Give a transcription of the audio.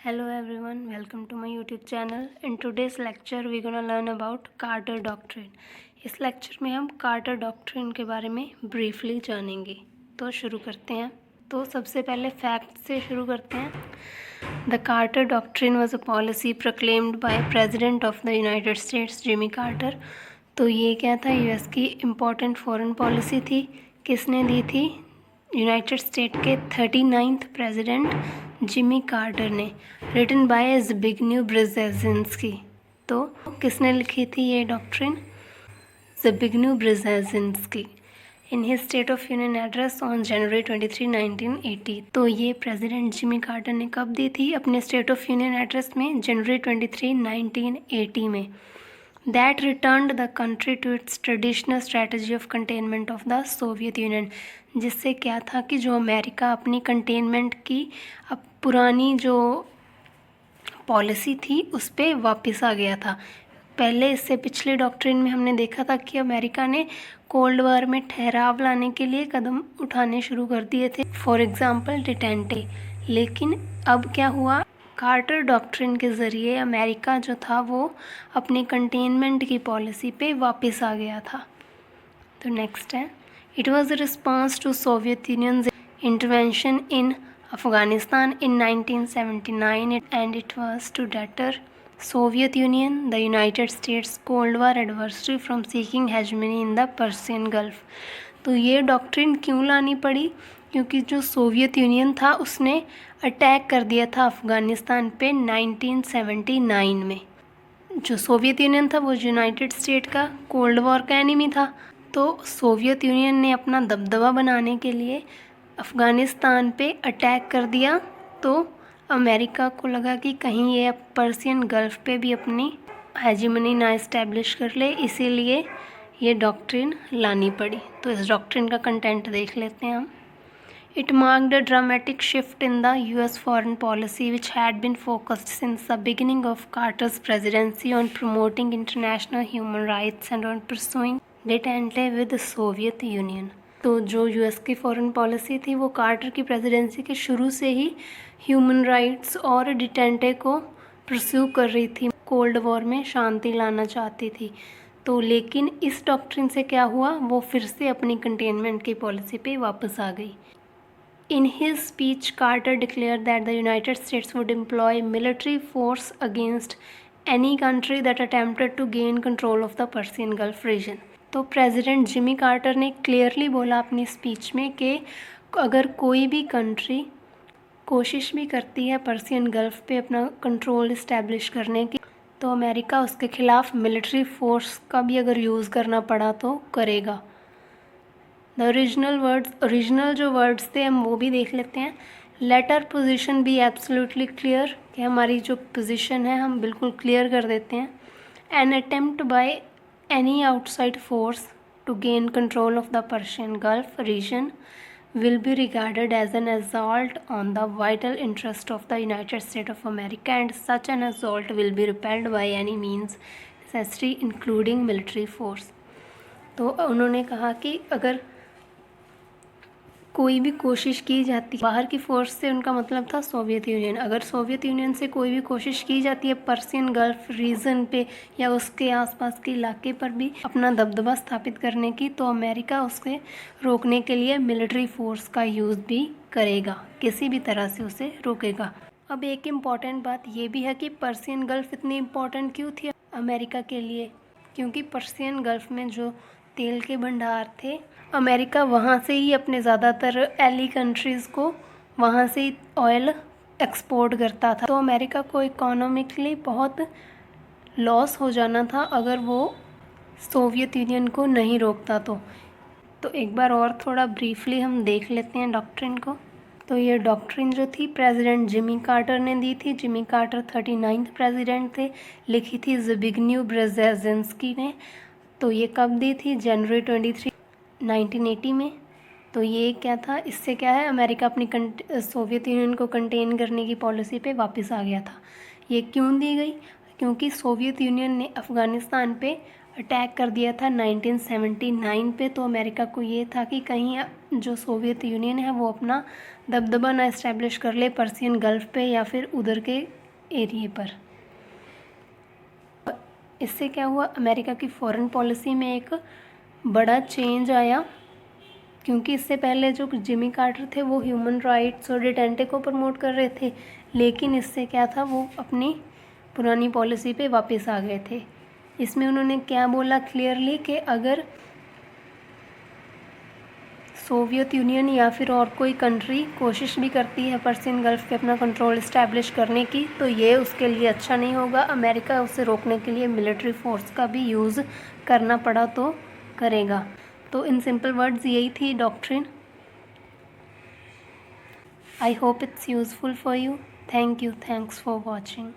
Hello everyone, welcome to my YouTube channel. In today's lecture we gonna learn about Carter doctrine. इस lecture में हम quarter doctrine के बारे में briefly जानेंगे. तो शुरू करते हैं. तो सबसे पहले फैक्ट से शुरू करते हैं. The Carter doctrine was a policy proclaimed by president of the United States Jimmy Carter. तो ये क्या था? यूएस की इम्पोर्टेंट फॉरेन पॉलिसी थी. किसने दी थी? यूनाइटेड स्टेट के 39th प्रेसिडेंट जिमी कार्टर ने. Written by Zbigniew Brzezinski. तो किसने लिखी थी ये doctrine? Zbigniew Brzezinski in his State of Union address on January 23, 1980. तो ये प्रेसिडेंट जिमी कार्टर ने कब दी थी? अपने स्टेट ऑफ यूनियन एड्रेस में जनवरी 23, 1980 में. That returned the country to its traditional strategy of containment of the Soviet Union. जिससे क्या था कि जो अमेरिका अपनी कंटेनमेंट की अब पुरानी जो पॉलिसी थी उस पर वापस आ गया था. पहले इससे पिछले डॉक्ट्रिन में हमने देखा था कि अमेरिका ने कोल्ड वॉर में ठहराव लाने के लिए कदम उठाने शुरू कर दिए थे, फॉर एग्ज़ाम्पल डिटेंटे. लेकिन अब क्या हुआ? कार्टर डॉक्ट्रिन के ज़रिए अमेरिका जो था वो अपनी कंटेनमेंट की पॉलिसी पे वापस आ गया था. तो नेक्स्ट है, it was a response to Soviet Union intervention in Afghanistan in 1979 and it was to deter Soviet Union the United States cold war adversary from seeking hegemony in the Persian Gulf. तो ये doctrine क्यों लानी पड़ी? क्योंकि जो Soviet union था उसने attack कर दिया था अफ़गानिस्तान पे 1979 में. जो सोवियत यूनियन था वो यूनाइटेड स्टेट का कोल्ड वॉर का एनिमी था. तो सोवियत यूनियन ने अपना दबदबा बनाने के लिए अफ़गानिस्तान पे अटैक कर दिया. तो अमेरिका को लगा कि कहीं ये पर्सियन गल्फ पे भी अपनी हेजिमनी ना इस्टेब्लिश कर ले, इसीलिए ये डॉक्ट्रिन लानी पड़ी. तो इस डॉक्ट्रिन का कंटेंट देख लेते हैं हम. It marked a dramatic shift in the US foreign policy which had been focused since the beginning of Carter's presidency on promoting international human rights and on pursuing detente with the Soviet Union. तो जो US की foreign policy थी वो quarter की presidency के शुरू से ही human rights और डिटेंटे को परस्यू कर रही थी, कोल्ड वॉर में शांति लाना चाहती थी. तो लेकिन इस डॉक्ट्रिन से क्या हुआ? वो फिर से अपनी कंटेनमेंट की पॉलिसी पे वापस आ गई. In his speech, Carter declared that the United States would employ military force against any country that attempted to gain control of the Persian Gulf region. तो प्रेसिडेंट जिमी कार्टर ने clearly बोला अपनी speech में कि अगर कोई भी country कोशिश भी करती है पर्सियन गल्फ पे अपना कंट्रोल इस्टेब्लिश करने की, तो अमेरिका उसके खिलाफ मिलिट्री फोर्स का भी अगर यूज़ करना पड़ा तो करेगा. द ओरिजिनल जो वर्ड्स थे हम वो भी देख लेते हैं. Let our position be absolutely clear, कि हमारी जो पोजीशन है हम बिल्कुल क्लियर कर देते हैं. An attempt by any outside force to gain control of the Persian Gulf region will be regarded as an assault on the vital interest of the United States of America and such an assault will be repelled by any means necessary including military force. तो उन्होंने कहा कि अगर कोई भी कोशिश की जाती बाहर की फोर्स से, उनका मतलब था सोवियत यूनियन, अगर सोवियत यूनियन से कोई भी कोशिश की जाती है पर्सियन गल्फ रीजन पे या उसके आसपास के इलाके पर भी अपना दबदबा स्थापित करने की, तो अमेरिका उससे रोकने के लिए मिलिट्री फोर्स का यूज़ भी करेगा, किसी भी तरह से उसे रोकेगा. अब एक इम्पॉर्टेंट बात ये भी है कि पर्सियन गल्फ इतनी इम्पॉर्टेंट क्यों थी अमेरिका के लिए? क्योंकि पर्सियन गल्फ में जो तेल के भंडार थे, अमेरिका वहाँ से ही अपने ज़्यादातर एली कंट्रीज़ को वहाँ से ही ऑयल एक्सपोर्ट करता था. तो अमेरिका को इकोनॉमिकली बहुत लॉस हो जाना था अगर वो सोवियत यूनियन को नहीं रोकता. तो एक बार और थोड़ा ब्रीफली हम देख लेते हैं डॉक्ट्रिन को. तो ये डॉक्ट्रिन जो थी प्रेसिडेंट जिमी कार्टर ने दी थी. जिमी कार्टर 39th प्रेसिडेंट थे. लिखी थी ज़बिग्नेव ब्रेजेज़िंस्की ने. तो ये कब दी थी? जनवरी 23, 1980 में. तो ये क्या था? इससे क्या है, अमेरिका अपनी सोवियत यूनियन को कंटेन करने की पॉलिसी पे वापस आ गया था. ये क्यों दी गई? क्योंकि सोवियत यूनियन ने अफ़गानिस्तान पे अटैक कर दिया था 1979 पे. तो अमेरिका को ये था कि कहीं जो सोवियत यूनियन है वो अपना दबदबा ना इस्टेब्लिश कर ले पर्सियन गल्फ पे या फिर उधर के एरिए पर। इससे क्या हुआ, अमेरिका की फॉरेन पॉलिसी में एक बड़ा चेंज आया, क्योंकि इससे पहले जो जिमी कार्टर थे वो ह्यूमन राइट्स और डिटेंटे को प्रमोट कर रहे थे, लेकिन इससे क्या था, वो अपनी पुरानी पॉलिसी पे वापस आ गए थे। इसमें उन्होंने क्या बोला क्लियरली कि अगर सोवियत यूनियन या फिर और कोई कंट्री कोशिश भी करती है पर्सियन गल्फ पे अपना कंट्रोल इस्टेब्लिश करने की, तो ये उसके लिए अच्छा नहीं होगा। अमेरिका उसे रोकने के लिए मिलिट्री फोर्स का भी यूज़ करना पड़ा तो करेगा। तो इन सिंपल वर्ड्स यही थी doctrine. I hope it's useful for you. Thank you, thanks for watching.